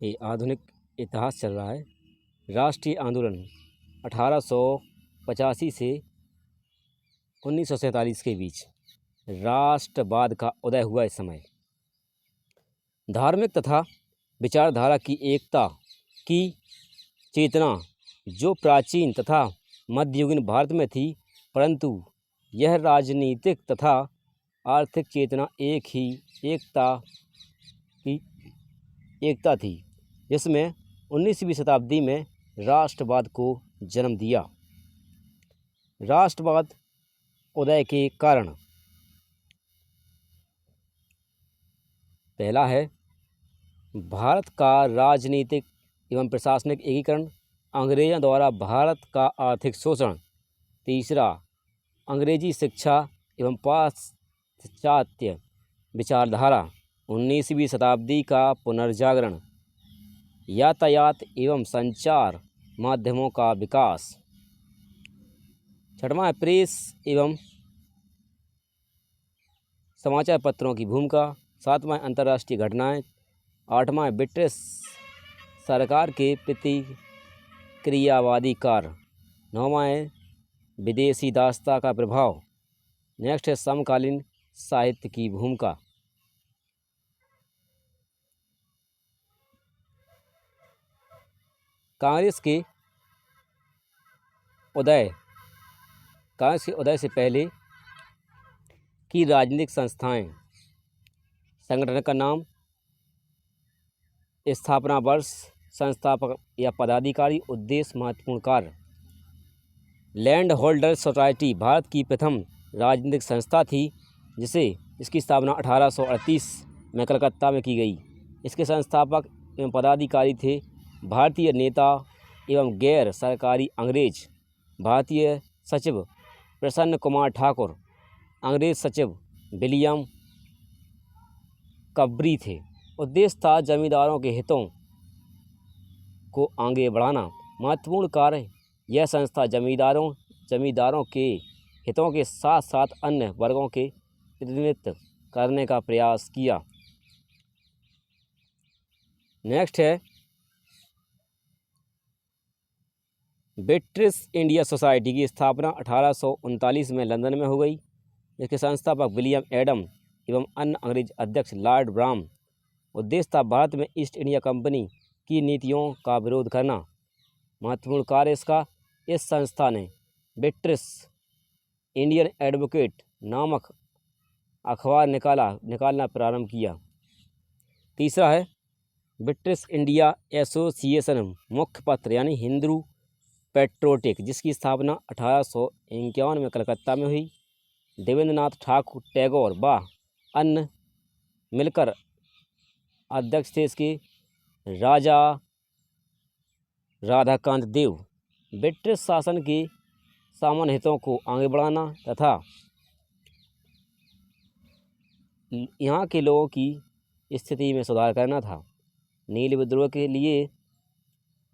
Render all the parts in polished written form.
ये आधुनिक इतिहास चल रहा है। राष्ट्रीय आंदोलन 1885 से 1947 के बीच राष्ट्रवाद का उदय हुआ। इस समय धार्मिक तथा विचारधारा की एकता की चेतना जो प्राचीन तथा मध्ययुगीन भारत में थी, परंतु यह राजनीतिक तथा आर्थिक चेतना एकता थी, जिसमें 19वीं शताब्दी में राष्ट्रवाद को जन्म दिया। राष्ट्रवाद उदय के कारण पहला है भारत का राजनीतिक एवं प्रशासनिक एकीकरण, अंग्रेजों द्वारा भारत का आर्थिक शोषण। तीसरा, अंग्रेजी शिक्षा एवं पाश्चात्य विचारधारा, 19वीं शताब्दी का पुनर्जागरण, यातायात एवं संचार माध्यमों का विकास। छठवां है प्रेस एवं समाचार पत्रों की भूमिका। सातवां है अंतर्राष्ट्रीय घटनाएं। आठवां है ब्रिटिश सरकार के प्रति क्रियावादी कार्य। नौवां है विदेशी दासता का प्रभाव। नेक्स्ट है समकालीन साहित्य की भूमिका। कांग्रेस के उदय से पहले की राजनीतिक संस्थाएं। संगठन का नाम, स्थापना वर्ष, संस्थापक या पदाधिकारी, उद्देश्य, महत्वपूर्ण कार्य। लैंड होल्डर सोसाइटी भारत की प्रथम राजनीतिक संस्था थी, इसकी स्थापना 1838 में कलकत्ता में की गई। इसके संस्थापक एवं पदाधिकारी थे भारतीय नेता एवं गैर सरकारी अंग्रेज। भारतीय सचिव प्रसन्न कुमार ठाकुर, अंग्रेज सचिव विलियम कब्री थे। उद्देश्य था जमींदारों के हितों को आगे बढ़ाना। महत्वपूर्ण कार्य, यह संस्था जमींदारों के हितों के साथ साथ अन्य वर्गों के प्रतिनिधित्व करने का प्रयास किया। नेक्स्ट है ब्रिटिश इंडिया सोसाइटी की स्थापना 1839 में लंदन में हो गई। इसके संस्थापक विलियम एडम एवं अन्य अंग्रेज अध्यक्ष लॉर्ड ब्राम। उद्देश्य था भारत में ईस्ट इंडिया कंपनी की नीतियों का विरोध करना। महत्वपूर्ण कार्य इसका, इस संस्था ने ब्रिटिश इंडियन एडवोकेट नामक अखबार निकालना प्रारंभ किया। तीसरा है ब्रिटिश इंडिया एसोसिएशन मुख्य पत्र यानी हिंदू पेट्रोटिक, जिसकी स्थापना 1851 में कलकत्ता में हुई। देवेंद्रनाथ ठाकुर टैगोर व अन्य मिलकर अध्यक्ष थे इसके। राजा राधाकांत देव। ब्रिटिश शासन के सामान्य हितों को आगे बढ़ाना तथा यहाँ के लोगों की स्थिति में सुधार करना था। नील विद्रोह के लिए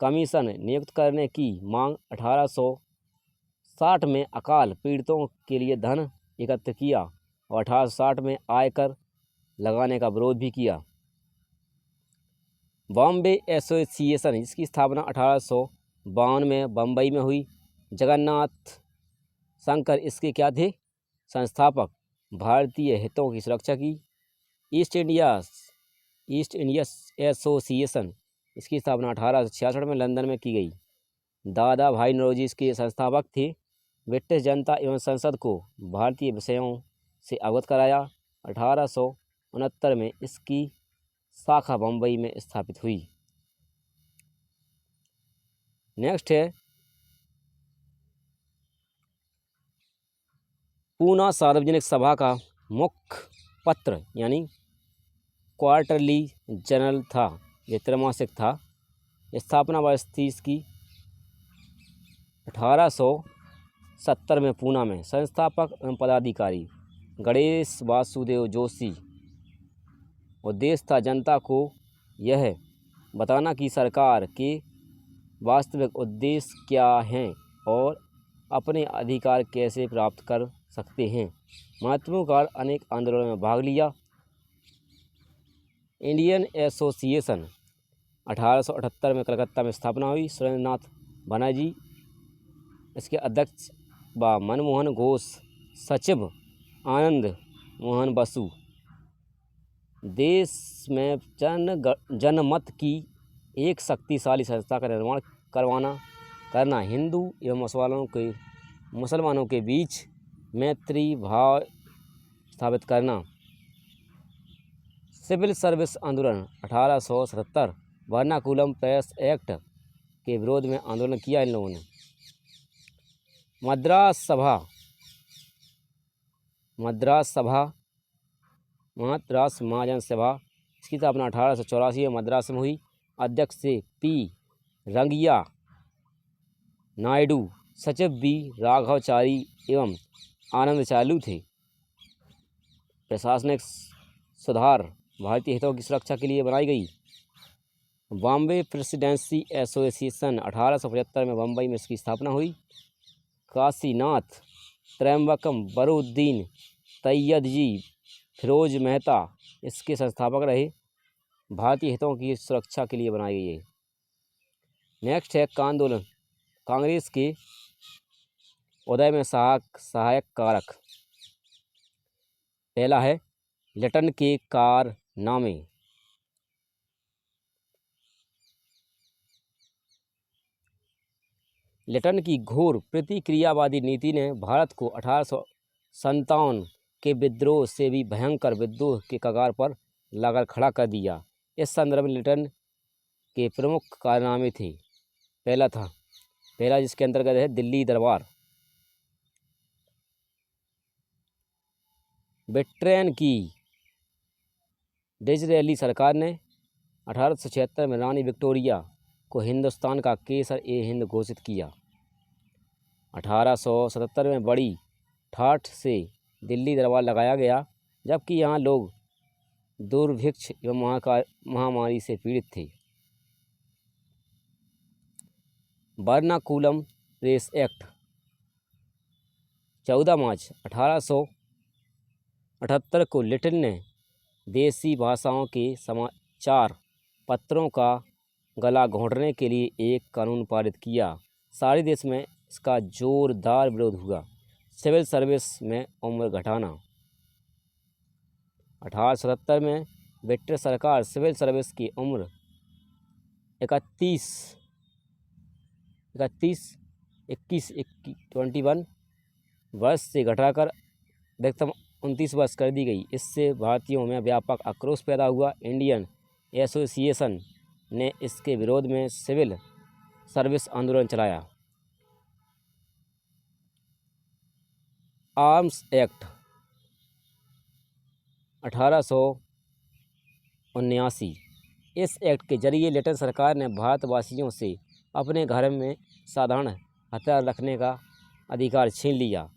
कमीशन नियुक्त करने की मांग। 1860 में अकाल पीड़ितों के लिए धन एकत्र किया और 1860 में आयकर लगाने का विरोध भी किया। बॉम्बे एसोसिएशन, इसकी स्थापना 1852 में बम्बई में हुई। जगन्नाथ शंकर इसके क्या थे? संस्थापक। भारतीय हितों की सुरक्षा की। ईस्ट इंडिया एसोसिएशन, इसकी स्थापना 1866 में लंदन में की गई। दादा भाई नौरोजी इसके संस्थापक थे। ब्रिटिश जनता एवं संसद को भारतीय विषयों से अवगत कराया। 1869 में इसकी शाखा बम्बई में स्थापित हुई। नेक्स्ट है पूना सार्वजनिक सभा का मुख्य पत्र यानी क्वार्टरली जर्नल था, यह त्रैमासिक था। स्थापना वर्ष थी इसकी 1870 में पूना में। संस्थापक एवं पदाधिकारी गणेश वासुदेव जोशी। उद्देश्य था जनता को यह बताना कि सरकार के वास्तविक उद्देश्य क्या हैं और अपने अधिकार कैसे प्राप्त कर सकते हैं। महत्वपूर्ण कार्य, अनेक आंदोलनों में भाग लिया। इंडियन एसोसिएशन 1878 में कलकत्ता में स्थापना हुई। सुरेंद्रनाथ बनर्जी इसके अध्यक्ष व मनमोहन घोष सचिव, आनंद मोहन बसु। देश में जनमत की एक शक्तिशाली संस्था का निर्माण करना, हिंदू एवं मुसलमानों के बीच मैत्री भाव स्थापित करना। सिविल सर्विस आंदोलन 1877, वर्नाकुलम प्रेस एक्ट के विरोध में आंदोलन किया इन लोगों ने। मद्रास महाजन सभा इसकी स्थापना 1884 में मद्रास में हुई। अध्यक्ष से पी रंगिया नायडू, सचिव बी राघवचारी एवं आनंद चालू थे। प्रशासनिक सुधार भारतीय हितों की सुरक्षा के लिए बनाई गई। बॉम्बे प्रेसिडेंसी एसोसिएशन 1875 में बम्बई में इसकी स्थापना हुई। काशीनाथ त्रयंबकम बरूद्दीन तैयबजी फिरोज मेहता इसके संस्थापक रहे। भारतीय हितों की सुरक्षा के लिए बनाई गई है। नेक्स्ट है आंदोलन। कांग्रेस के उदय में सहायक कारक। पहला है लिटन के कारनामे। लिटन की घोर प्रतिक्रियावादी नीति ने भारत को 1857 के विद्रोह से भी भयंकर विद्रोह के कगार पर लाकर खड़ा कर दिया। इस संदर्भ में लिटन के प्रमुख कारनामे थे। पहला जिसके अंतर्गत है दिल्ली दरबार। ब्रिटेन की डिज़रेली सरकार ने 1876 में रानी विक्टोरिया को हिंदुस्तान का केसर-ए-हिंद घोषित किया। 1877 में बड़ी ठाठ से दिल्ली दरबार लगाया गया, जबकि यहाँ लोग दुर्भिक्ष एवं महामारी से पीड़ित थे। वर्नाकुलम प्रेस एक्ट 14 मार्च 1878 को लिटन ने देसी भाषाओं के समाचार पत्रों का गला घोंटने के लिए एक कानून पारित किया। सारे देश में इसका जोरदार विरोध हुआ। सिविल सर्विस में उम्र घटाना। 1877 में ब्रिटिश सरकार सिविल सर्विस की उम्र 21 वर्ष से घटाकर अधिकतम 29 वर्ष कर दी गई। इससे भारतीयों में व्यापक आक्रोश पैदा हुआ। इंडियन एसोसिएशन ने इसके विरोध में सिविल सर्विस आंदोलन चलाया। Arms act 1879। इस एक्ट के जरिए लिटन सरकार ने भारतवासियों से अपने घर में साधारण हथियार रखने का अधिकार छीन लिया।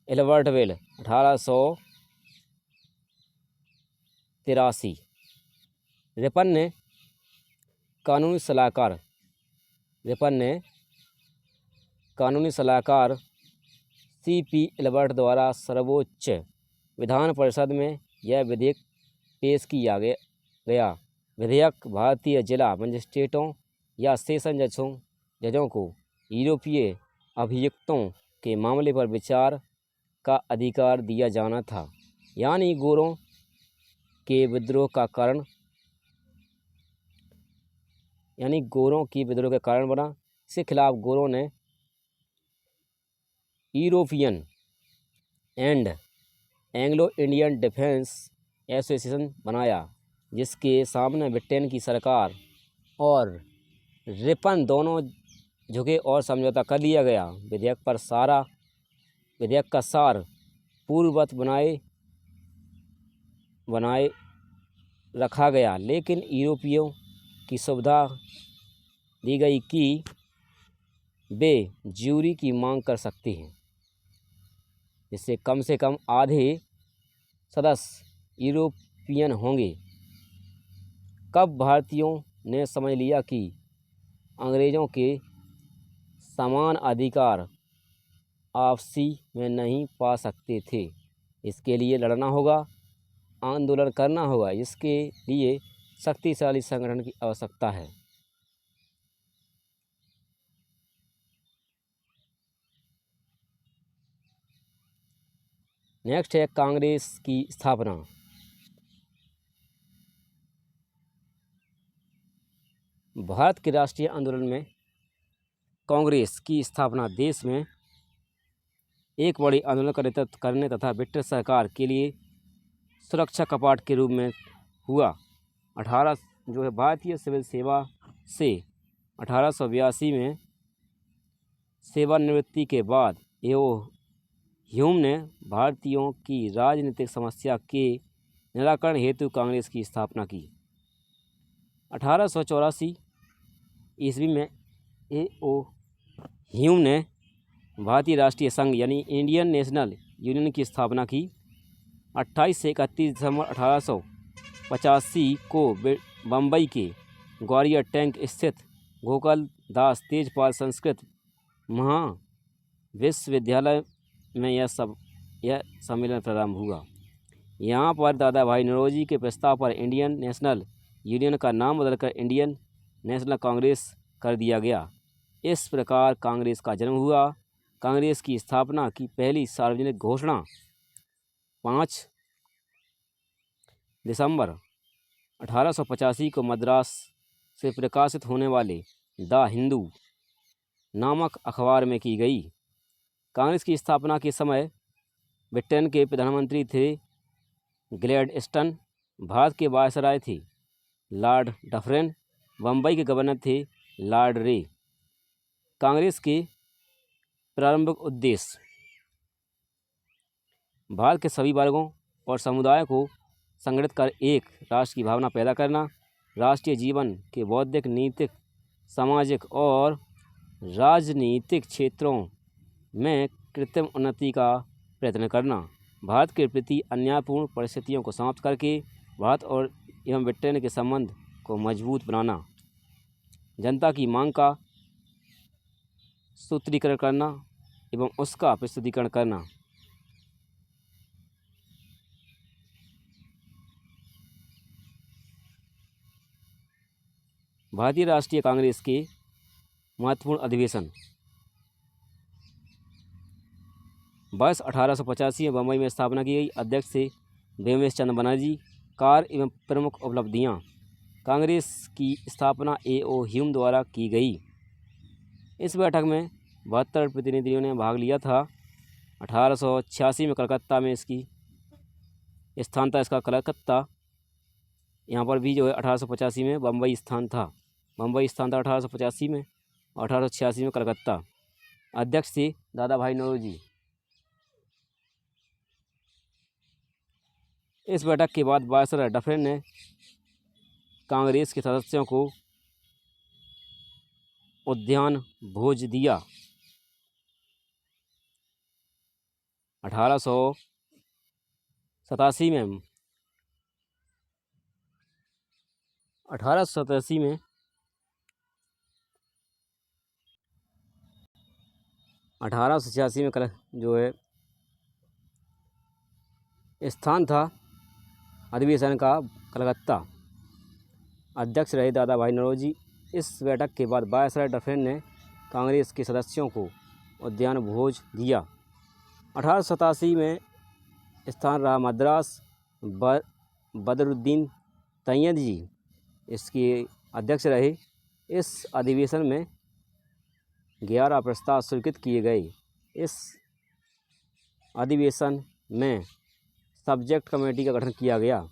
Albert will 1883। रिपन ने कानूनी सलाहकार C.P. एल्बर्ट द्वारा सर्वोच्च विधान परिषद में यह विधेयक पेश किया गया। विधेयक भारतीय जिला मजिस्ट्रेटों या सेशन जजों को यूरोपीय अभियुक्तों के मामले पर विचार का अधिकार दिया जाना था, यानी गोरों के विद्रोह के कारण बना। इसके खिलाफ गोरों ने European and Anglo Indian defence association बनाया, जिसके सामने ब्रिटेन की सरकार और रिपन दोनों झुके और समझौता कर लिया गया। विधेयक का सार पूर्ववत बनाए रखा गया, लेकिन यूरोपियों की सुविधा दी गई कि वे ज्यूरी की मांग कर सकते हैं, जिससे कम से कम आधे सदस्य यूरोपियन होंगे। कब भारतीयों ने समझ लिया कि अंग्रेज़ों के समान अधिकार आपसी में नहीं पा सकते थे, इसके लिए लड़ना होगा, आंदोलन करना होगा। इसके लिए शक्तिशाली संगठन की आवश्यकता है। नेक्स्ट है कांग्रेस की स्थापना। भारत के राष्ट्रीय आंदोलन में कांग्रेस की स्थापना देश में एक बड़ी आंदोलन करने तथा ब्रिटिश सरकार के लिए सुरक्षा कपाट के रूप में हुआ। 18 जो है भारतीय सिविल सेवा से 1882 में सेवानिवृत्ति के बाद ह्यूम ने भारतीयों की राजनीतिक समस्या के निराकरण हेतु कांग्रेस की स्थापना की। 1884 ईस्वी में ह्यूम ने भारतीय राष्ट्रीय संघ यानी इंडियन नेशनल यूनियन की स्थापना की। 28 से 31 दिसंबर 1885 को बम्बई के ग्वालियर टैंक स्थित गोपाल दास तेजपाल संस्कृत महाविश्वविद्यालय में यह सम्मेलन प्रारंभ हुआ। यहाँ पर दादा भाई नौरोजी के प्रस्ताव पर इंडियन नेशनल यूनियन का नाम बदलकर इंडियन नेशनल कांग्रेस कर दिया गया। इस प्रकार कांग्रेस का जन्म हुआ। कांग्रेस की स्थापना की पहली सार्वजनिक घोषणा 5 दिसंबर 1885 को मद्रास से प्रकाशित होने वाले द हिंदू नामक अखबार में की गई। कांग्रेस की स्थापना के समय ब्रिटेन के प्रधानमंत्री थे ग्लैडस्टोन, भारत के वायसराय थे लॉर्ड डफरेन, बम्बई के गवर्नर थे लॉर्ड रे। कांग्रेस के प्रारंभिक उद्देश्य भारत के सभी वर्गों और समुदायों को संगठित कर एक राष्ट्र की भावना पैदा करना, राष्ट्रीय जीवन के बौद्धिक, नीतिक, सामाजिक और राजनीतिक क्षेत्रों में कृत्रिम उन्नति का प्रयत्न करना, भारत के प्रति अन्यायपूर्ण परिस्थितियों को समाप्त करके भारत और एवं ब्रिटेन के संबंध को मजबूत बनाना, जनता की मांग का सूत्रीकरण करना एवं उसका प्रस्तुतिकरण करना। भारतीय राष्ट्रीय कांग्रेस के महत्वपूर्ण अधिवेशन 22/1885 में बम्बई में स्थापना की गई। अध्यक्ष थे बेमेश चंद्र बनर्जी। कार्य एवं प्रमुख उपलब्धियां। कांग्रेस की स्थापना ह्यूम द्वारा की गई। इस बैठक में 72 प्रतिनिधियों ने भाग लिया था। 1886 में कलकत्ता में इसकी स्थान था। इसका कलकत्ता यहाँ पर भी जो है 1885 में बम्बई स्थान था 1885 में, 1886 में कलकत्ता। अध्यक्ष थे दादा भाई नौरोजी। इस बैठक के बाद वायसराय डफरेन ने कांग्रेस के सदस्यों को उद्यान भोज दिया। 1887 में 1887 में जो है स्थान था अधिवेशन का कलकत्ता। अध्यक्ष रहे दादा भाई नौरोजी। इस बैठक के बाद वायसराय डफरेन ने कांग्रेस के सदस्यों को उद्यान भोज दिया। 1887 में स्थान रहा मद्रास। बदरुद्दीन तैयब जी इसके अध्यक्ष रहे। इस अधिवेशन में 11 प्रस्ताव स्वीकृत किए गए। इस अधिवेशन में सब्जेक्ट कमेटी का गठन किया गया।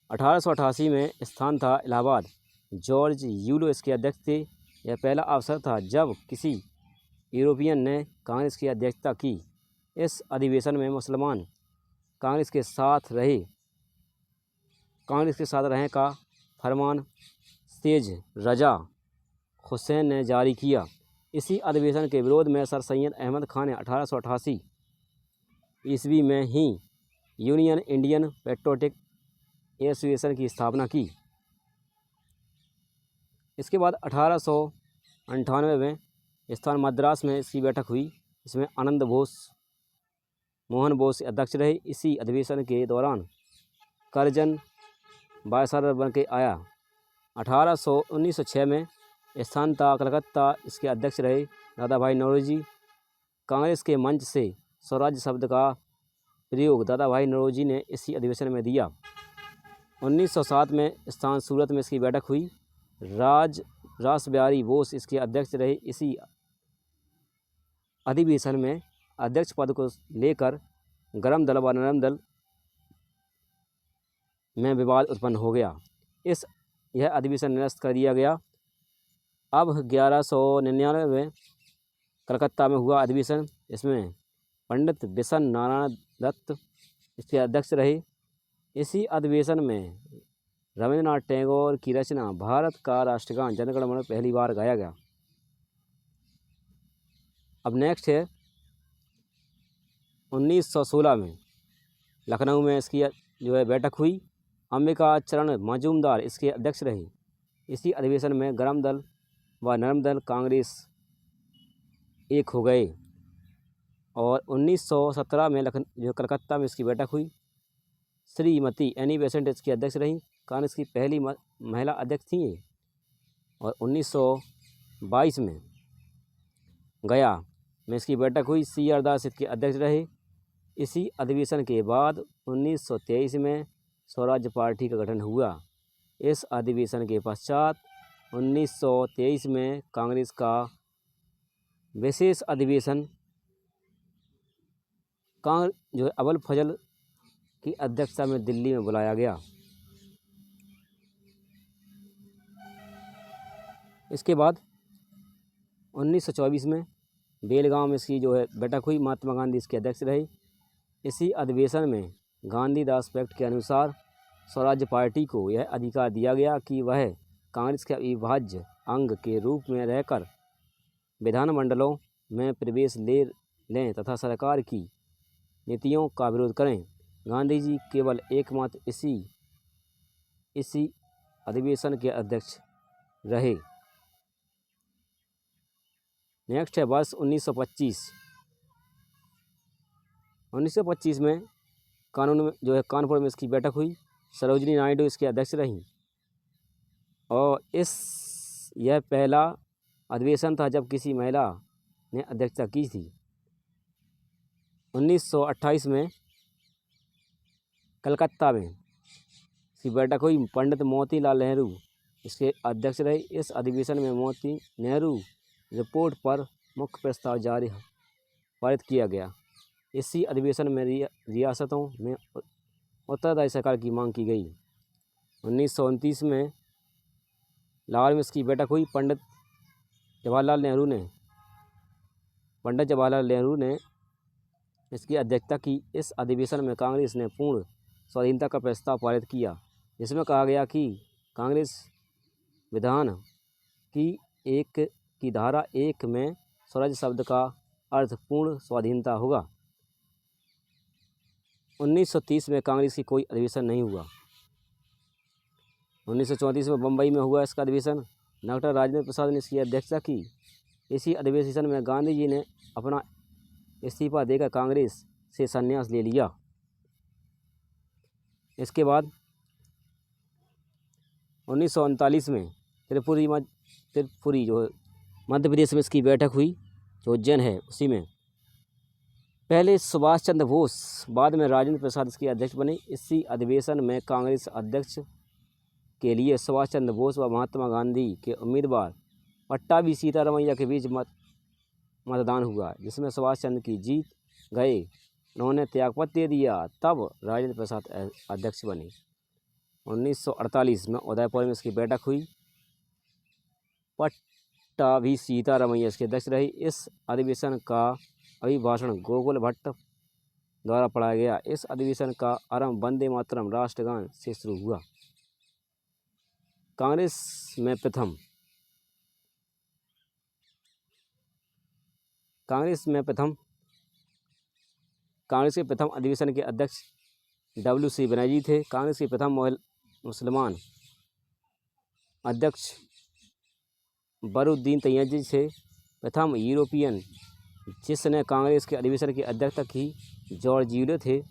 1888 में स्थान था इलाहाबाद। जॉर्ज यूलो इसके अध्यक्ष थे। यह पहला अवसर था जब किसी यूरोपियन ने कांग्रेस की अध्यक्षता की। इस अधिवेशन में मुसलमान कांग्रेस के साथ रहें का फरमान सेज रजा हुसैन ने जारी किया। इसी अधिवेशन के विरोध में सर सैयद अहमद खान ने 1888 ईस्वी में ही यूनियन इंडियन पेट्रोटिक एसोसिएशन की स्थापना की। इसके बाद 1898 में स्थान मद्रास में इसकी बैठक हुई। इसमें आनंद मोहन बोस अध्यक्ष रहे। इसी अधिवेशन के दौरान करजन वायसराय बन के आया। 1906 में स्थान था कलकत्ता। इसके अध्यक्ष रहे दादा भाई नौरोजी। कांग्रेस के मंच से स्वराज्य शब्द का प्रयोग दादा भाई नौरोजी ने इसी अधिवेशन में दिया। 1907 में स्थान सूरत में इसकी बैठक हुई। रास बिहारी बोस इसके अध्यक्ष रहे। इसी अधिवेशन में अध्यक्ष पद को लेकर गरम दल व नरम दल में विवाद उत्पन्न हो गया। यह अधिवेशन निरस्त कर दिया गया। अब 1199 में कलकत्ता में हुआ अधिवेशन। इसमें पंडित बिशन नारायण दत्त इसके अध्यक्ष रहे। इसी अधिवेशन में रविंद्रनाथ टैगोर की रचना भारत का राष्ट्रगान जन गण मन पहली बार गाया गया। अब नेक्स्ट है 1916 में लखनऊ में इसकी जो है बैठक हुई। अंबिका चरण मजूमदार इसके अध्यक्ष रहे। इसी अधिवेशन में गरम दल व नरम दल कांग्रेस एक हो गए। और 1917 में कलकत्ता में इसकी बैठक हुई। श्रीमती एनी बेसेंट इसकी अध्यक्ष रहीं। कांग्रेस की पहली महिला अध्यक्ष थी ये। और 1922 में गया में इसकी बैठक हुई। सी आर दास इसके अध्यक्ष रहे। इसी अधिवेशन के बाद 1923 में स्वराज्य पार्टी का गठन हुआ। इस अधिवेशन के पश्चात 1923 में कांग्रेस का विशेष अधिवेशन जो है अबुल फजल की अध्यक्षता में दिल्ली में बुलाया गया। इसके बाद 1924 में बेलगांव में इसकी जो है बैठक हुई। महात्मा गांधी इसके अध्यक्ष रहे। इसी अधिवेशन में गांधीदास पैक्ट के अनुसार स्वराज्य पार्टी को यह अधिकार दिया गया कि वह कांग्रेस के अविभाज्य अंग के रूप में रहकर विधानमंडलों में प्रवेश लें तथा सरकार की नीतियों का विरोध करें। गांधी जी केवल एकमात्र इसी अधिवेशन के अध्यक्ष रहे। नेक्स्ट है वर्ष 1925 में कानपुर में इसकी बैठक हुई। सरोजिनी नायडू इसके अध्यक्ष रहीं। और यह पहला अधिवेशन था जब किसी महिला ने अध्यक्षता की थी। 1928 में कलकत्ता में इसकी बैठक हुई। पंडित मोतीलाल नेहरू इसके अध्यक्ष रहे। इस अधिवेशन में मोती नेहरू रिपोर्ट पर मुख्य प्रस्ताव पारित किया गया। इसी अधिवेशन में रियासतों में उत्तरदायी सरकार की मांग की गई। 1929 में लाहौर में इसकी बैठक हुई। पंडित जवाहरलाल नेहरू ने इसकी अध्यक्षता की। इस अधिवेशन में कांग्रेस ने पूर्ण स्वाधीनता का प्रस्ताव पारित किया, जिसमें कहा गया कि कांग्रेस विधान की धारा 1 में स्वराज शब्द का अर्थ पूर्ण स्वाधीनता होगा। 1930 में कांग्रेस की कोई अधिवेशन नहीं हुआ। 1934 में बम्बई में हुआ इसका अधिवेशन। डॉक्टर राजेंद्र प्रसाद ने इसकी अध्यक्षता की। इसी अधिवेशन में गांधी जी ने अपना इस्तीफा देकर कांग्रेस से संन्यास ले लिया। इसके बाद 1939 में त्रिपुरी जो मध्य प्रदेश में इसकी बैठक हुई, जो उज्जैन है उसी में। पहले सुभाष चंद्र बोस, बाद में राजेंद्र प्रसाद इसके अध्यक्ष बने। इसी अधिवेशन में कांग्रेस अध्यक्ष के लिए सुभाष चंद्र बोस व महात्मा गांधी के उम्मीदवार पट्टाभी सीतारमैया के बीच मतदान हुआ, जिसमें सुभाष चंद्र की जीत गए। उन्होंने त्यागपत्र दे दिया, तब राजेंद्र प्रसाद अध्यक्ष बने। 1948 में उदयपुर में इसकी बैठक हुई। पट्टाभी सीतारमैया इसके अध्यक्ष रही। इस अधिवेशन का अभिभाषण गोकुल भट्ट द्वारा पढ़ाया गया। इस अधिवेशन का आरंभ वंदे मातरम राष्ट्रगान से शुरू हुआ। कांग्रेस के प्रथम अधिवेशन के अध्यक्ष WC बनर्जी थे। कांग्रेस के प्रथम मुसलमान अध्यक्ष बरुद्दीन तैयबजी थे। प्रथम यूरोपियन जिसने कांग्रेस के अधिवेशन की अध्यक्षता की जॉर्ज यूले थे।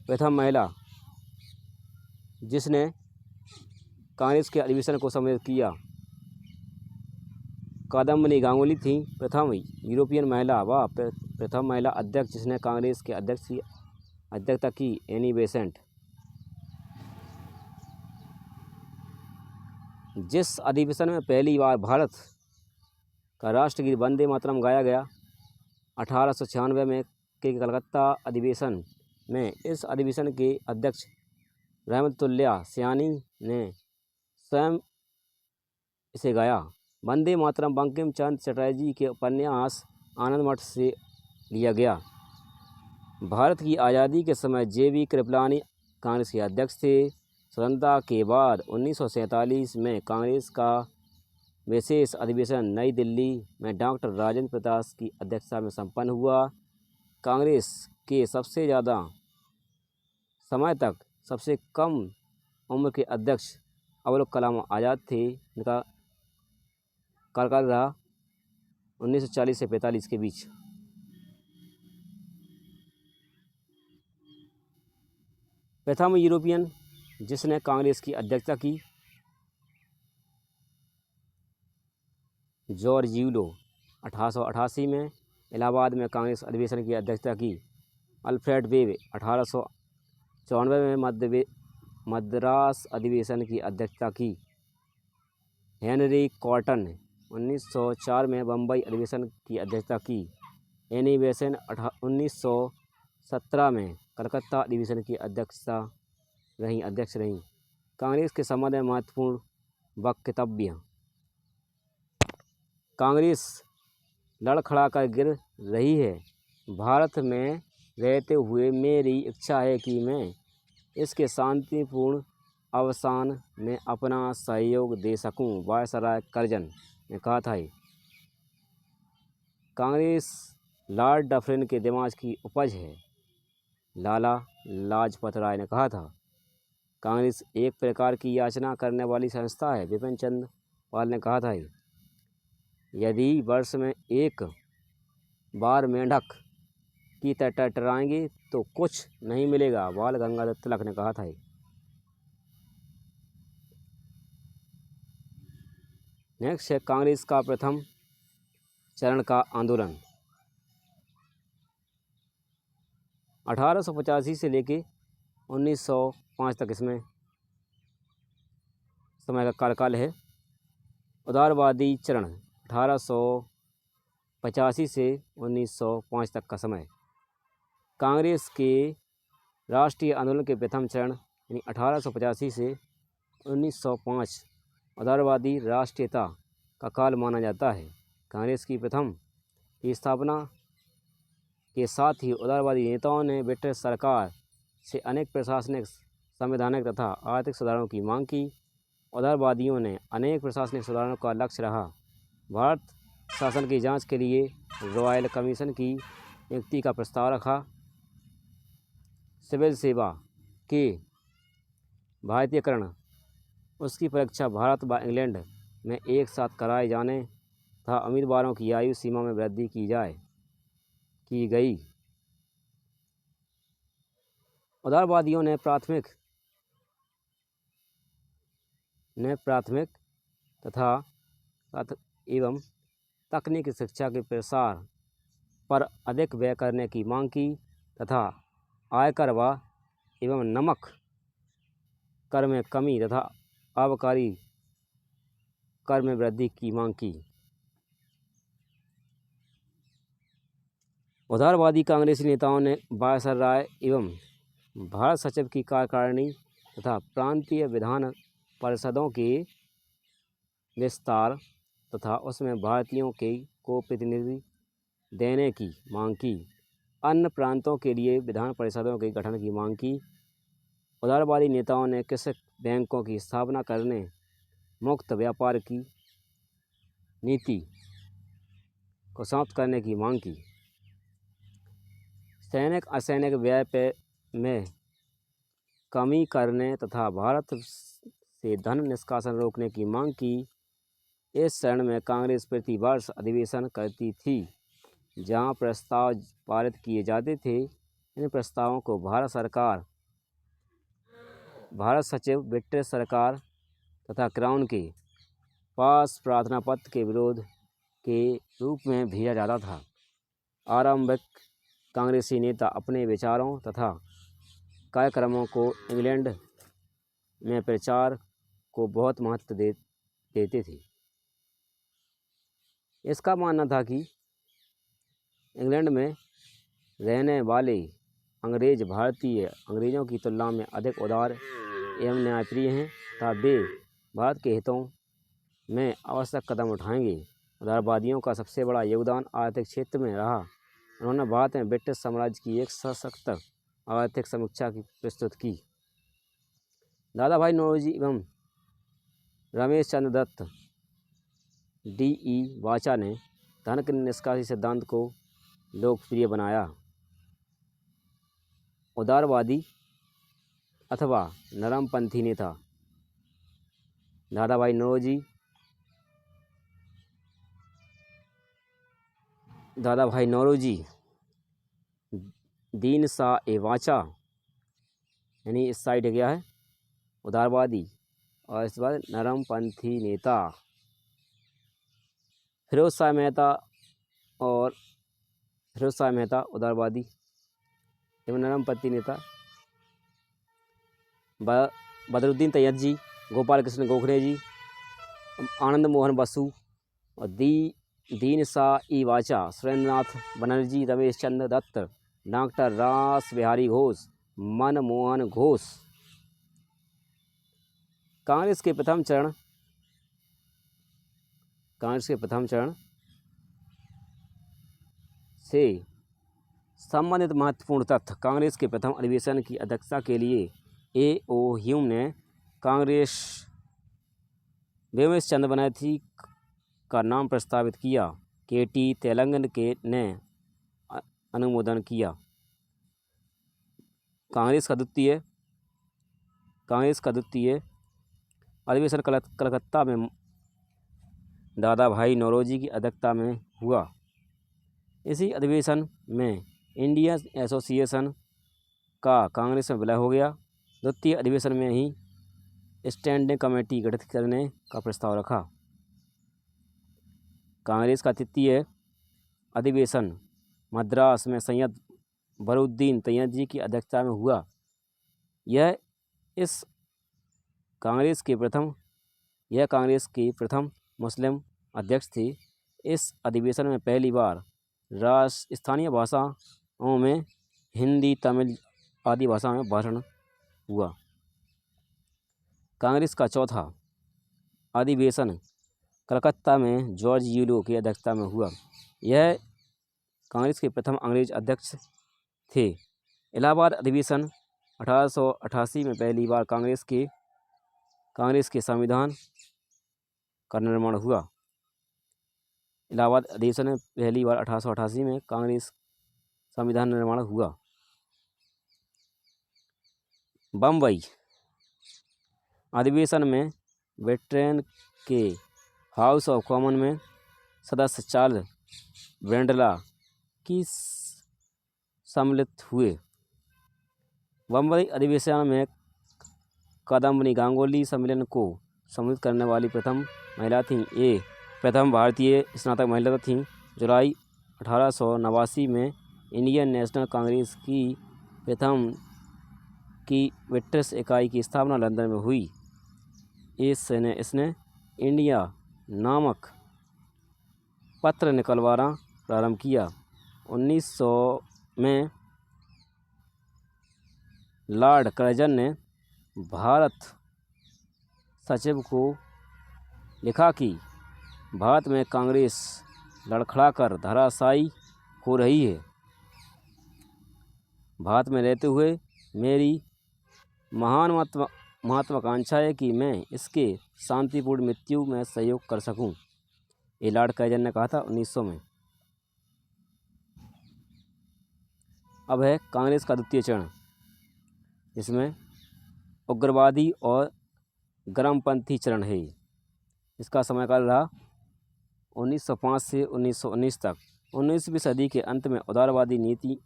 प्रथम महिला जिसने कांग्रेस के अधिवेशन को संबोधित किया कादम्बिनी गांगुली थी। प्रथम यूरोपियन महिला व प्रथम महिला अध्यक्ष जिसने कांग्रेस के अध्यक्ष की अध्यक्षता की, एनी बेसेंट। जिस अधिवेशन में पहली बार भारत का राष्ट्रगीत वंदे मातरम गाया गया, 1896 में के कलकत्ता अधिवेशन में, इस अधिवेशन के अध्यक्ष रहमतुल्लाह सयानी ने स्वयं इसे गाया। वंदे मातरम बंकिम चंद्र चटर्जी के उपन्यास आनंद मठ से लिया गया। भारत की आज़ादी के समय जे.बी. कृपलानी कांग्रेस के अध्यक्ष थे। स्वतंत्रता के बाद 1947 में कांग्रेस का विशेष अधिवेशन नई दिल्ली में डॉक्टर राजेंद्र प्रसाद की अध्यक्षता में संपन्न हुआ। कांग्रेस के सबसे ज़्यादा समय तक सबसे कम उम्र के अध्यक्ष अब्दुल कलाम आज़ाद थे। इनका कार्यकाल रहा 1940 से 45 के बीच। प्रथम यूरोपियन जिसने कांग्रेस की अध्यक्षता की, जॉर्ज यूलो 1888 में। इलाहाबाद में कांग्रेस अधिवेशन की अध्यक्षता की, अल्फ्रेड वेब 1894 में। मद्रास अधिवेशन की अध्यक्षता की, हेनरी कॉटन 1904 में। बम्बई अधिवेशन की अध्यक्षता की, एनी बेसेंट 1917 में। कलकत्ता अधिवेशन की अध्यक्ष रहीं। कांग्रेस के संबंध में महत्वपूर्ण वक्तव्य। कांग्रेस लड़खड़ाकर गिर रही है। भारत में रहते हुए मेरी इच्छा है कि मैं इसके शांतिपूर्ण अवसान में अपना सहयोग दे सकूं, वायसराय कर्जन ने कहा था। कांग्रेस लॉर्ड डफरिन के दिमाग की उपज है, लाला लाजपत राय ने कहा था। कांग्रेस एक प्रकार की याचना करने वाली संस्था है, बिपिन चंद्र पाल ने कहा था। यदि वर्ष में एक बार मेंढक की टटराएंगे तो कुछ नहीं मिलेगा, बाल गंगाधर तिलक ने कहा था। नेक्स्ट है कांग्रेस का प्रथम चरण का आंदोलन। 1885 से लेके 1905 तक इसमें समय का कार्यकाल है। उदारवादी चरण 1885 से 1905 तक का समय। कांग्रेस के राष्ट्रीय आंदोलन के प्रथम चरण यानी 1885 से 1905 उदारवादी राष्ट्रीयता का काल माना जाता है। कांग्रेस की प्रथम की स्थापना के साथ ही उदारवादी नेताओं ने ब्रिटिश सरकार से अनेक प्रशासनिक, संवैधानिक तथा आर्थिक सुधारों की मांग की। उदारवादियों ने अनेक प्रशासनिक सुधारों का लक्ष्य रहा। भारत शासन की जांच के लिए रॉयल कमीशन की नियुक्ति का प्रस्ताव रखा। सिविल सेवा के भारतीयकरण, उसकी परीक्षा भारत व इंग्लैंड में एक साथ कराए जाने तथा उम्मीदवारों की आयु सीमा में वृद्धि की गई। उदारवादियों ने प्राथमिक तथा एवं तकनीकी शिक्षा के प्रसार पर अधिक व्यय करने की मांग की तथा आयकर व एवं नमक कर में कमी तथा आबकारी कर में वृद्धि की मांग की। उदारवादी कांग्रेसी नेताओं ने वायसराय एवं भारत सचिव की कार्यकारिणी तथा प्रांतीय विधान परिषदों के विस्तार तथा उसमें भारतीयों को प्रतिनिधि देने की मांग की। अन्य प्रांतों के लिए विधान परिषदों के गठन की मांग की। उदारवादी नेताओं ने कृषक बैंकों की स्थापना करने, मुक्त व्यापार की नीति को समाप्त करने की मांग की। सैनिक असैनिक व्यय में कमी करने तथा भारत से धन निष्कासन रोकने की मांग की। इस चरण में कांग्रेस प्रति वर्ष अधिवेशन करती थी जहां प्रस्ताव पारित किए जाते थे। इन प्रस्तावों को भारत सचिव, ब्रिटिश सरकार तथा क्राउन के पास प्रार्थना पत्र के विरोध के रूप में भेजा जाता था। आरंभिक कांग्रेसी नेता अपने विचारों तथा कार्यक्रमों को इंग्लैंड में प्रचार को बहुत महत्व देते थे। इसका मानना था कि इंग्लैंड में रहने वाले अंग्रेज भारतीय अंग्रेज़ों की तुलना में अधिक उदार एवं न्यायप्रिय हैं तथा वे भारत के हितों में आवश्यक कदम उठाएंगे। उदारवादियों का सबसे बड़ा योगदान आर्थिक क्षेत्र में रहा। उन्होंने भारत में ब्रिटिश साम्राज्य की एक सशक्त आर्थिक समीक्षा की प्रस्तुत की। दादा भाई नौरोजी एवं रमेश चंद्र दत्त D.E. वाचा ने धन के निष्कासित सिद्धांत को लोकप्रिय बनाया। उदारवादी अथवा नरमपंथी नेता दादा भाई नौरोजी दीन शाह ए वाचा यानी इस साइड गया है उदारवादी और इस बार नरमपंथी नेता फिरोज शाह मेहता उदारवादी एवं नरमपंथी नेता बदरुद्दीन तैयब जी, गोपाल कृष्ण गोखले जी, आनंद मोहन बसु और दीन शाह ई वाचा, सुरेंद्रनाथ बनर्जी, रमेश चंद्र दत्त, डॉक्टर रास बिहारी घोष, मनमोहन घोष। कांग्रेस के प्रथम चरण से संबंधित महत्वपूर्ण तथ्य। कांग्रेस के प्रथम अधिवेशन की अध्यक्षता के लिए A.O. ह्यूम ने कांग्रेस वेमस चंद्र बनर्जी का नाम प्रस्तावित किया। K.T. तेलंगन ने अनुमोदन किया। कांग्रेस का द्वितीय अधिवेशन कलकत्ता में दादा भाई नौरोजी की अध्यक्षता में हुआ। इसी अधिवेशन में इंडियन एसोसिएशन का कांग्रेस में विलय हो गया। द्वितीय अधिवेशन में ही स्टैंडिंग कमेटी गठित करने का प्रस्ताव रखा। कांग्रेस का तृतीय अधिवेशन मद्रास में सैयद बदरुद्दीन तैयब जी की अध्यक्षता में हुआ। यह कांग्रेस के प्रथम मुस्लिम अध्यक्ष थे। इस अधिवेशन में पहली बार स्थानीय भाषाओं में हिंदी, तमिल आदि भाषा में भाषण हुआ। कांग्रेस का चौथा अधिवेशन कलकत्ता में जॉर्ज यूलो की अध्यक्षता में हुआ। यह कांग्रेस के प्रथम अंग्रेज अध्यक्ष थे। इलाहाबाद अधिवेशन 1888 में पहली बार कांग्रेस के संविधान का निर्माण हुआ। इलाहाबाद अधिवेशन में पहली बार 1888 में कांग्रेस संविधान निर्माण हुआ। बम्बई अधिवेशन में ब्रिटेन के हाउस ऑफ कॉमन में सदस्य चार्ल्स ब्रैंडला की सम्मिलित हुए। बम्बई अधिवेशन में कादम्बनी गांगुली सम्मेलन को संबोधित करने वाली प्रथम महिला थीं। ये प्रथम भारतीय स्नातक महिला थीं। जुलाई 1889 में इंडियन नेशनल कांग्रेस की ब्रिटिश इकाई की स्थापना लंदन में हुई। इसने इंडिया नामक पत्र निकलवाना प्रारंभ किया। 1900 में लॉर्ड कर्जन ने भारत सचिव को लिखा कि भारत में कांग्रेस लड़खड़ाकर धराशायी हो रही है। भारत में रहते हुए मेरी महान महत्वाकांक्षा है कि मैं इसके शांतिपूर्ण मृत्यु में सहयोग कर सकूं। ये लॉर्ड कर्जन ने कहा था 1900 में। अब है कांग्रेस का द्वितीय चरण, इसमें उग्रवादी और गर्मपंथी चरण है। इसका সময়काल रहा 1905 से 1919 तक। 19वीं सदी के अंत में उदारवादी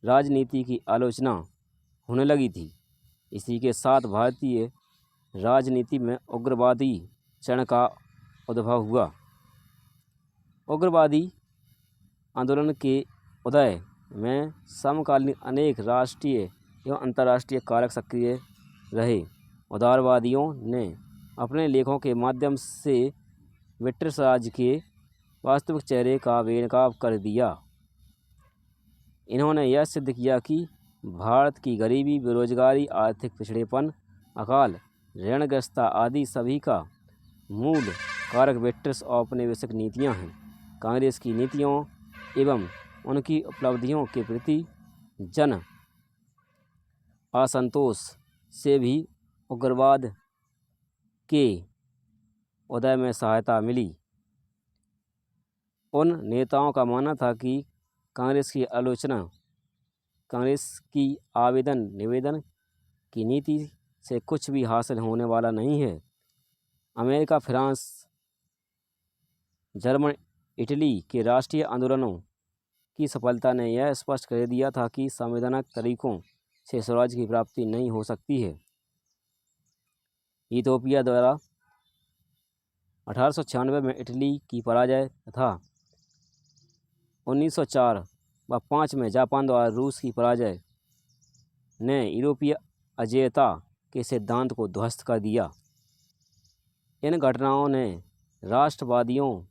राजनीति की आलोचना होने लगी थी। इसी के साथ भारतीय राजनीति में उग्रवादी चरण का उद्भव हुआ। उग्रवादी आंदोलन के उदय में समकालीन अनेक राष्ट्रीय एवं अंतर्राष्ट्रीय कारक सक्रिय रहे। उदारवादियों ने अपने लेखों के माध्यम से ब्रिटिश राज के वास्तविक चेहरे का बेनकाब कर दिया। इन्होंने यह सिद्ध किया कि भारत की गरीबी, बेरोजगारी, आर्थिक पिछड़ेपन, अकाल, ऋणग्रस्तता आदि सभी का मूल कारक ब्रिटिश औपनिवेशिक नीतियां हैं। कांग्रेस की नीतियों एवं उनकी उपलब्धियों के प्रति जन असंतोष से भी उग्रवाद के उदय में सहायता मिली। उन नेताओं का मानना था कि कांग्रेस की आवेदन निवेदन की नीति से कुछ भी हासिल होने वाला नहीं है। अमेरिका, फ्रांस, जर्मन, इटली के राष्ट्रीय आंदोलनों की सफलता ने यह स्पष्ट कर दिया था कि संवैधानिक तरीकों से स्वराज की प्राप्ति नहीं हो सकती है। इथियोपिया द्वारा 1896 में इटली की पराजय तथा 1904 व 5 में जापान द्वारा रूस की पराजय ने यूरोपीय अजेयता के सिद्धांत को ध्वस्त कर दिया। इन घटनाओं ने राष्ट्रवादियों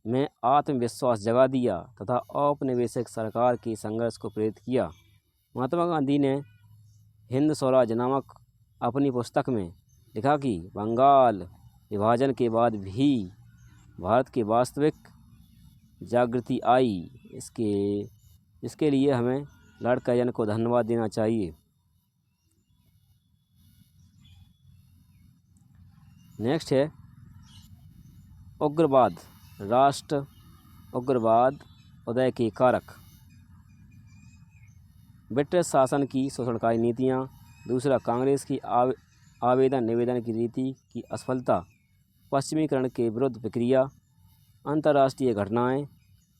में आत्मविश्वास जगा दिया तथा औपनिवेशिक सरकार के संघर्ष को प्रेरित किया। महात्मा गांधी ने हिंद स्वराज नामक अपनी पुस्तक में लिखा कि बंगाल विभाजन के बाद भी भारत की वास्तविक जागृति आई। इसके लिए हमें लॉर्ड कर्जन को धन्यवाद देना चाहिए। नेक्स्ट है उग्रवाद, राष्ट्र उग्रवाद उदय के कारक। ब्रिटिश शासन की शोषणकारी नीतियाँ। दूसरा, कांग्रेस की आवेदन निवेदन की रीति की असफलता। पश्चिमीकरण के विरुद्ध प्रक्रिया। अंतर्राष्ट्रीय घटनाएं।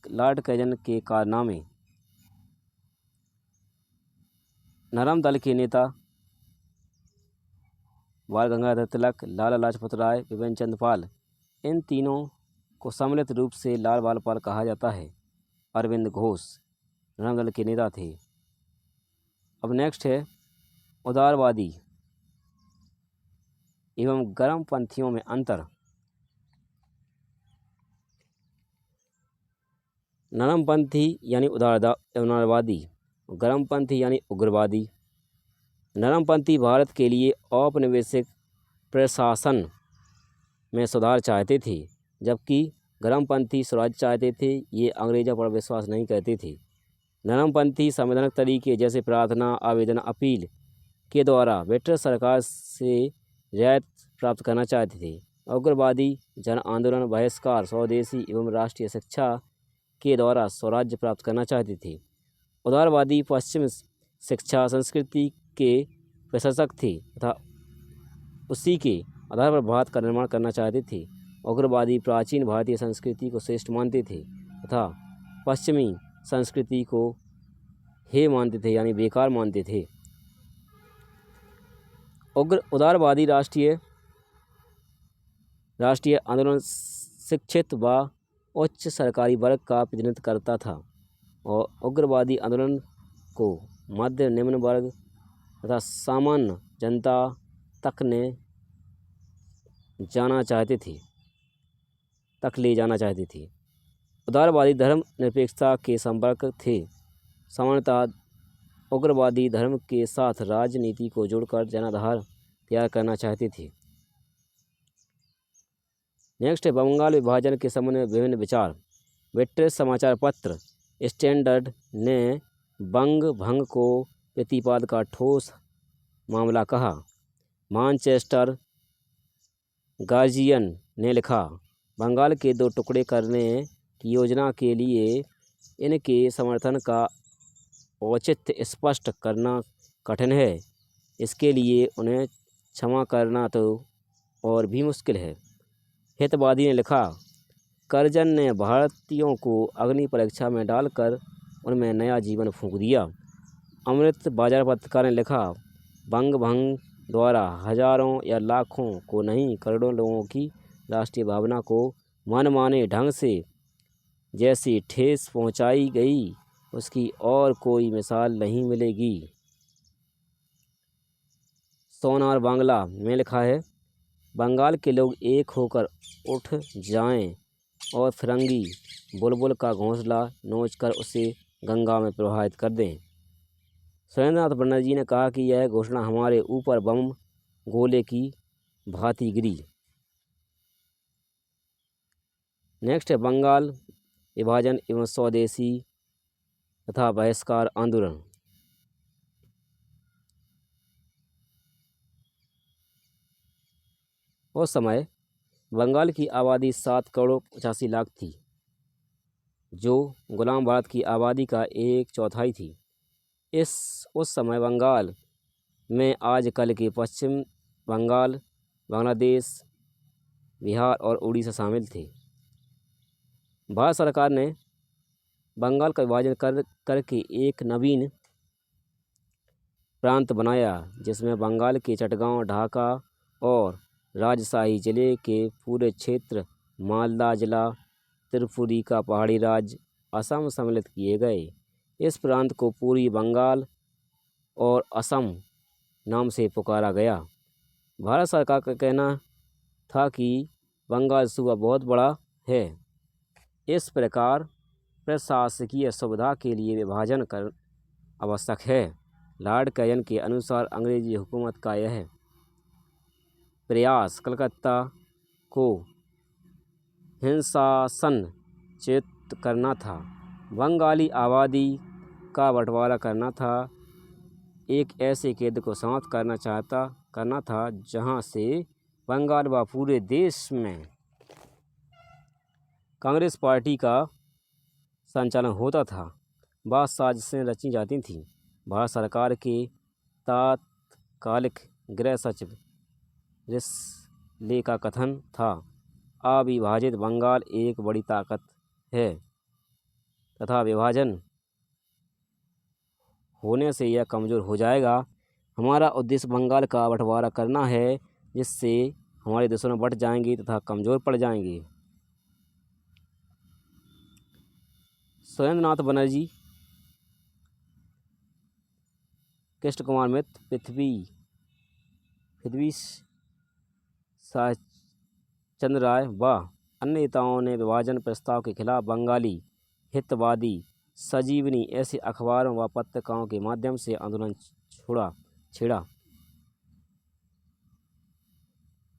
लॉर्ड कर्जन के कारनामे। नरम दल के नेता बाल गंगाधर तिलक, लाला लाजपत राय, बिपिन चंद्र पाल, इन तीनों को सम्मिलित रूप से लाल बाल पाल कहा जाता है। अरविंद घोष नरम दल के नेता थे। अब नेक्स्ट है उदारवादी एवं गर्मपंथियों में अंतर। नरमपंथी यानी उदारवादी, गर्मपंथी यानी उग्रवादी। नरमपंथी भारत के लिए औपनिवेशिक प्रशासन में सुधार चाहते थे, जबकि गर्मपंथी स्वराज चाहते थे। ये अंग्रेजों पर विश्वास नहीं करते थे। नरमपंथी संवैधानिक तरीके जैसे प्रार्थना, आवेदन, अपील के द्वारा ब्रिटिश सरकार से रियायत प्राप्त करना चाहते थे। उग्रवादी जन आंदोलन, बहिष्कार, स्वदेशी एवं राष्ट्रीय शिक्षा के द्वारा स्वराज्य प्राप्त करना चाहते थे। उदारवादी पश्चिम शिक्षा संस्कृति के प्रशंसक थे तथा उसी के आधार पर भारत का निर्माण करना चाहते थे। उग्रवादी प्राचीन भारतीय संस्कृति को श्रेष्ठ मानते थे तथा पश्चिमी संस्कृति को हे मानते थे यानी बेकार मानते थे। उदारवादी राष्ट्रीय आंदोलन शिक्षित व उच्च सरकारी वर्ग का प्रतिनिधित्व करता था और उग्रवादी आंदोलन को मध्य निम्न वर्ग तथा सामान्य जनता तक ले जाना चाहते थे। उदारवादी धर्म निरपेक्षता के संपर्क थे। सामान्यतः उग्रवादी धर्म के साथ राजनीति को जोड़कर जनाधार तैयार करना चाहते थे। नेक्स्ट है बंगाल विभाजन के संबंध में विभिन्न विचार। ब्रिटिश समाचार पत्र स्टैंडर्ड ने बंग भंग को प्रतिपाद का ठोस मामला कहा। मैनचेस्टर गार्जियन ने लिखा, बंगाल के 2 टुकड़े करने की योजना के लिए इनके समर्थन का औचित्य स्पष्ट करना कठिन है। इसके लिए उन्हें क्षमा करना तो और भी मुश्किल है। हितवादी ने लिखा, कर्जन ने भारतीयों को अग्नि परीक्षा में डालकर उनमें नया जीवन फूंक दिया। अमृत बाजार पत्रकार ने लिखा, बंग भंग द्वारा हजारों या लाखों को नहीं करोड़ों लोगों की राष्ट्रीय भावना को मनमाने ढंग से जैसी ठेस पहुंचाई गई उसकी और कोई मिसाल नहीं मिलेगी। सोनार बांग्ला में लिखा है, बंगाल के लोग एक होकर उठ जाएं और फिरंगी बुलबुल का घोंसला नोचकर उसे गंगा में प्रवाहित कर दें। सुरेंद्रनाथ बनर्जी ने कहा कि यह घोषणा हमारे ऊपर बम गोले की भांति गिरी। नेक्स्ट है बंगाल विभाजन एवं स्वदेशी तथा बहिष्कार आंदोलन। उस समय बंगाल की आबादी 7 करोड़ 85 लाख थी, जो गुलाम भारत की आबादी का 1/4 थी। उस समय बंगाल में आजकल के पश्चिम बंगाल, बांग्लादेश, बिहार और उड़ीसा शामिल थे। भारत सरकार ने बंगाल का विभाजन करके एक नवीन प्रांत बनाया, जिसमें बंगाल के चटगांव, ढाका और राजशाही जिले के पूरे क्षेत्र, मालदा जिला, त्रिपुरी का पहाड़ी राज्य, असम सम्मिलित किए गए। इस प्रांत को पूर्वी बंगाल और असम नाम से पुकारा गया। भारत सरकार का कहना था कि बंगाल सूबा बहुत बड़ा है, इस प्रकार प्रशासकीय सुविधा के लिए विभाजन कर आवश्यक है। लॉर्ड कैजन के अनुसार अंग्रेजी हुकूमत का यह प्रयास कलकत्ता को हिंसासन चित करना था, बंगाली आबादी का बंटवारा करना था, एक ऐसे केंद्र को समाप्त करना था जहां से बंगाल व पूरे देश में कांग्रेस पार्टी का संचालन होता था। बाद साजिशें रची जाती थीं। भारत सरकार के तात्कालिक गृह सचिव रिस्ले का कथन था, अविभाजित बंगाल एक बड़ी ताकत है तथा विभाजन होने से यह कमज़ोर हो जाएगा। हमारा उद्देश्य बंगाल का बंटवारा करना है, जिससे हमारे दुश्मन बढ़ जाएंगे तथा कमज़ोर पड़ जाएंगे। सुरेंद्रनाथ बनर्जी, कृष्ण कुमार मित्र, पृथ्वी चंद्र राय व अन्य नेताओं ने विभाजन प्रस्ताव के खिलाफ बंगाली हितवादी संजीवनी ऐसे अखबारों व पत्रिकाओं के माध्यम से आंदोलन छेड़ा।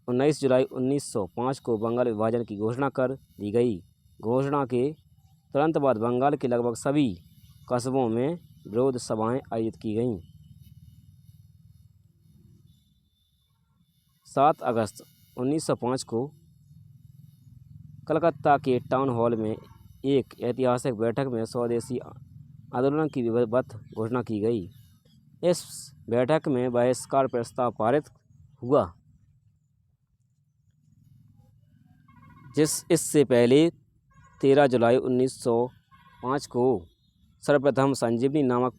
19 जुलाई 1905 को बंगाल विभाजन की घोषणा कर दी गई। घोषणा के तुरंत बाद बंगाल के लगभग सभी कस्बों में विरोध सभाएं आयोजित की गईं। 7 अगस्त 1905 को कलकत्ता के टाउन हॉल में एक ऐतिहासिक बैठक में स्वदेशी आंदोलन की विधिवत घोषणा की गई। इस बैठक में बहिष्कार प्रस्ताव पारित हुआ। इससे पहले 13 जुलाई 1905 को सर्वप्रथम संजीवनी नामक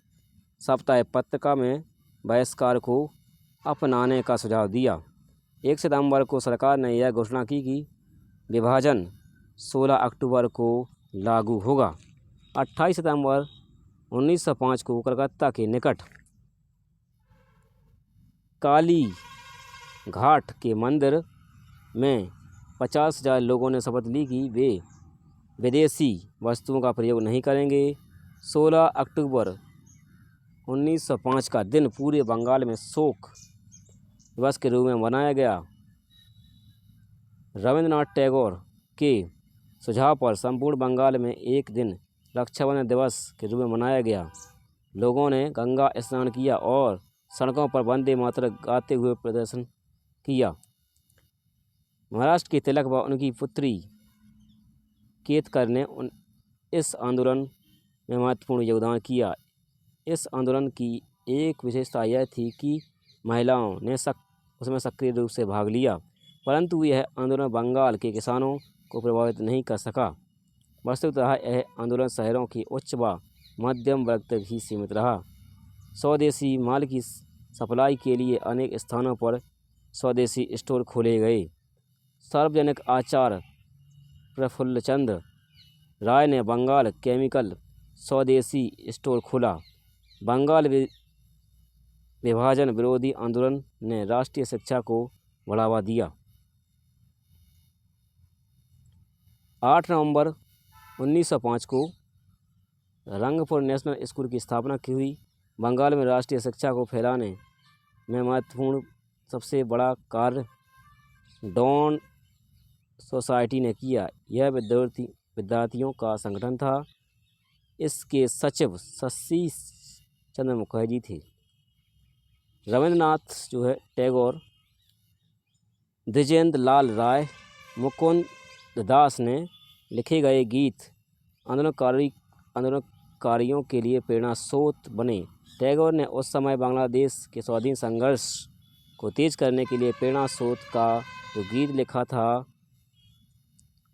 साप्ताहिक पत्रिका में बहिष्कार को अपनाने का सुझाव दिया। 1 सितंबर को सरकार ने यह घोषणा की कि विभाजन 16 अक्टूबर को लागू होगा। 28 सितंबर 1905 को कलकत्ता के निकट काली घाट के मंदिर में 50,000 लोगों ने शपथ ली कि वे विदेशी वस्तुओं का प्रयोग नहीं करेंगे। 16 अक्टूबर 1905 का दिन पूरे बंगाल में शोक दिवस के रूप में मनाया गया। रविंद्रनाथ टैगोर के सुझाव पर संपूर्ण बंगाल में एक दिन रक्षाबंधन दिवस के रूप में मनाया गया। लोगों ने गंगा स्नान किया और सड़कों पर वंदे मातरम गाते हुए प्रदर्शन किया। महाराष्ट्र के तिलक व उनकी पुत्री केतकर ने इस आंदोलन में महत्वपूर्ण योगदान किया। इस आंदोलन की एक विशेषता यह थी कि महिलाओं ने उसमें सक्रिय रूप से भाग लिया, परंतु यह आंदोलन बंगाल के किसानों को प्रभावित नहीं कर सका। वस्तुतः यह आंदोलन शहरों की उच्च व मध्यम वर्ग तक ही सीमित रहा। स्वदेशी माल की सप्लाई के लिए अनेक स्थानों पर स्वदेशी स्टोर खोले गए। सार्वजनिक आचार्य प्रफुल्लचंद्र राय ने बंगाल केमिकल स्वदेशी स्टोर खोला। बंगाल विभाजन विरोधी आंदोलन ने राष्ट्रीय शिक्षा को बढ़ावा दिया। 8 नवंबर 1905 को रंगपुर नेशनल स्कूल की स्थापना की हुई। बंगाल में राष्ट्रीय शिक्षा को फैलाने में महत्वपूर्ण सबसे बड़ा कार्य डॉन सोसाइटी ने किया। यह विद्यार्थियों का संगठन था। इसके सचिव शशि चंद्र मुखर्जी थे। रविंद्रनाथ जो है टैगोर, द्विजेंद्र लाल राय, मुकुंद दास ने लिखे गए गीत आंदोलनकारियों के लिए प्रेरणा स्रोत बने। टैगोर ने उस समय बांग्लादेश के स्वाधीन संघर्ष को तेज करने के लिए प्रेरणा स्रोत का जो गीत लिखा था,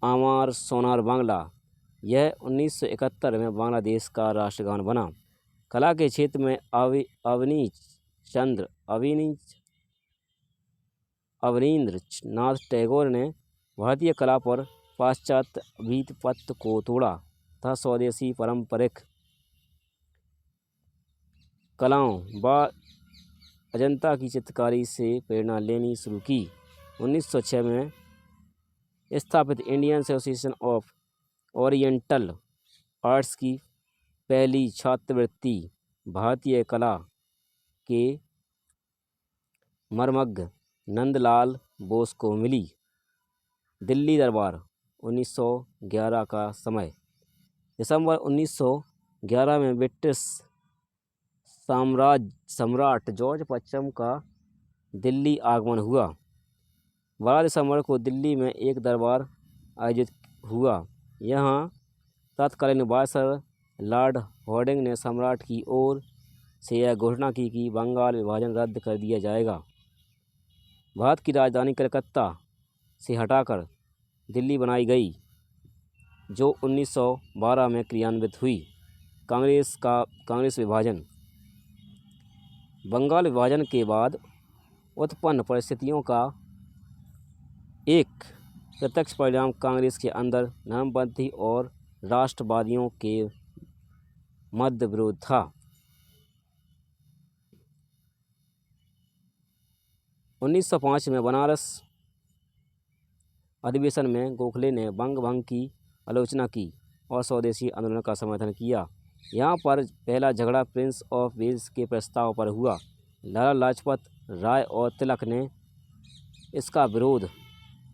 आमार सोनार बांग्ला, यह 1971 में बांग्लादेश का राष्ट्रगान बना। कला के क्षेत्र में अवनींद्र नाथ टैगोर ने भारतीय कला पर पाश्चात्य आधिपत्य को तोड़ा तथा स्वदेशी पारंपरिक कलाओं व अजंता की चित्रकारी से प्रेरणा लेनी शुरू की। 1906 में स्थापित Indian association of oriental arts की पहली छात्रवृत्ति भारतीय कला के मर्मज्ञ नंदलाल बोस को मिली। दिल्ली दरबार 1911 का समय। दिसंबर 1911 में ब्रिटिश सम्राट जॉर्ज पश्चिम का दिल्ली आगमन हुआ। 12 दिसंबर को दिल्ली में एक दरबार आयोजित हुआ। यहाँ तत्कालीन वायसराय लॉर्ड हार्डिंग ने सम्राट की ओर से यह घोषणा की कि बंगाल विभाजन रद्द कर दिया जाएगा। भारत की राजधानी कलकत्ता से हटाकर दिल्ली बनाई गई, जो 1912 में क्रियान्वित हुई। कांग्रेस विभाजन। बंगाल विभाजन के बाद उत्पन्न परिस्थितियों का एक प्रत्यक्ष परिणाम कांग्रेस के अंदर नरमपंथी और राष्ट्रवादियों के मध्य विरोध था। 1905 में बनारस अधिवेशन में गोखले ने बंग भंग की आलोचना की और स्वदेशी आंदोलन का समर्थन किया। यहाँ पर पहला झगड़ा प्रिंस ऑफ वेल्स के प्रस्ताव पर हुआ। लाला लाजपत राय और तिलक ने इसका विरोध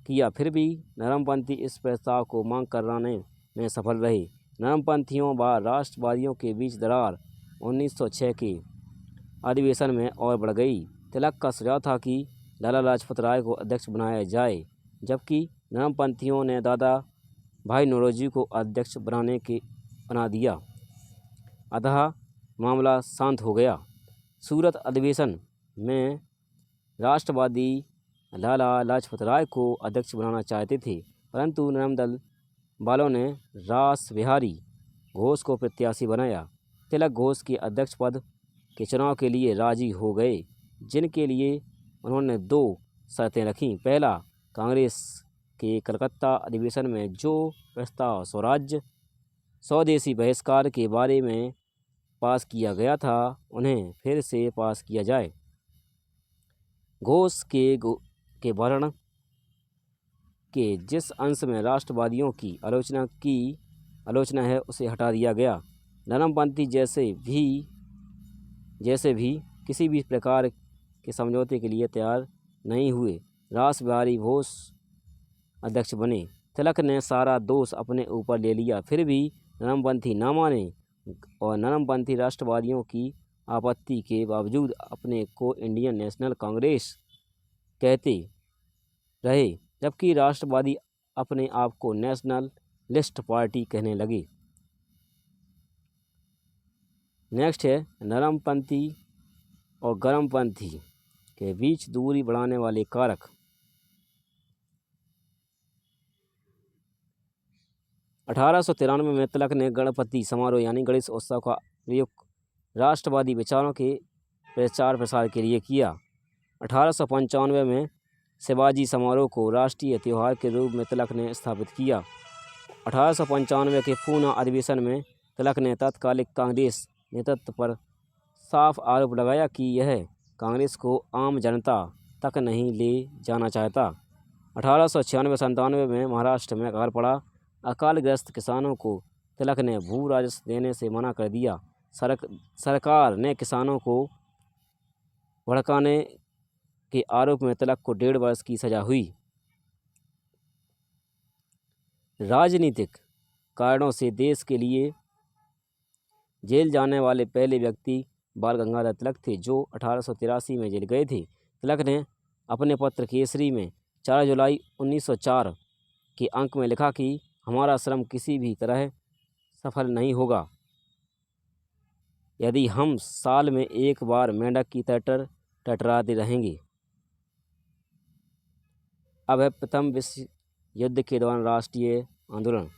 किया, फिर भी नरमपंथी इस प्रस्ताव को मांग कराने में सफल रहे। नरमपंथियों व राष्ट्रवादियों के बीच दरार 1906 के अधिवेशन में और बढ़ गई। तिलक का सुझाव था कि लाला लाजपत राय को अध्यक्ष बनाया जाए, जबकि नरमपंथियों ने दादा भाई नौरोजी को अध्यक्ष बना दिया। अतः मामला शांत हो गया। सूरत अधिवेशन में राष्ट्रवादी लाला लाजपत राय को अध्यक्ष बनाना चाहते थे, परंतु नरम वालों ने रास बिहारी घोष को प्रत्याशी बनाया। तिलक घोष के अध्यक्ष पद के चुनाव के लिए राजी हो गए, जिनके लिए उन्होंने 2 शर्तें रखीं। पहला, कांग्रेस के कलकत्ता अधिवेशन में जो प्रस्ताव स्वदेशी बहिष्कार के बारे में पास किया गया था, उन्हें फिर से पास किया जाए। घोष के वर्णन के जिस अंश में राष्ट्रवादियों की आलोचना है, उसे हटा दिया गया। नरमपंथी जैसे भी किसी भी प्रकार के समझौते के लिए तैयार नहीं हुए। रास बिहारी घोष अध्यक्ष बने। तिलक ने सारा दोष अपने ऊपर ले लिया, फिर भी नरमपंथी ना माने और नरमपंथी राष्ट्रवादियों की आपत्ति के बावजूद अपने को इंडियन नेशनल कांग्रेस कहते रहे, जबकि राष्ट्रवादी अपने आप को नेशनलिस्ट पार्टी कहने लगे। नेक्स्ट है नरमपंथी और गरमपंथी के बीच दूरी बढ़ाने वाले कारक। 1893 में तिलक ने गणपति समारोह यानी गणेश उत्सव का प्रयोग राष्ट्रवादी विचारों के प्रचार प्रसार के लिए किया। 1895 में शिवाजी समारोह को राष्ट्रीय त्यौहार के रूप में तिलक ने स्थापित किया। 1895 के पूना अधिवेशन में तिलक ने तत्कालिक कांग्रेस नेतृत्व पर साफ आरोप लगाया कि यह कांग्रेस को आम जनता तक नहीं ले जाना चाहता। 1896-97 में महाराष्ट्र में अकाल पड़ा। अकालग्रस्त किसानों को तिलक ने भू राजस्व देने से मना कर दिया। सरकार ने किसानों को भड़काने के आरोप में तिलक को 1.5 वर्ष की सजा हुई। राजनीतिक कारणों से देश के लिए जेल जाने वाले पहले व्यक्ति बाल गंगाधर तिलक थे, जो 1883 में जेल गए थे। तिलक ने अपने पत्र केसरी में 4 जुलाई 1904 के अंक में लिखा कि हमारा श्रम किसी भी तरह सफल नहीं होगा यदि हम साल में एक बार मेंढक की तरह टटराते रहेंगे। अब है प्रथम विश्व युद्ध के दौरान राष्ट्रीय आंदोलन।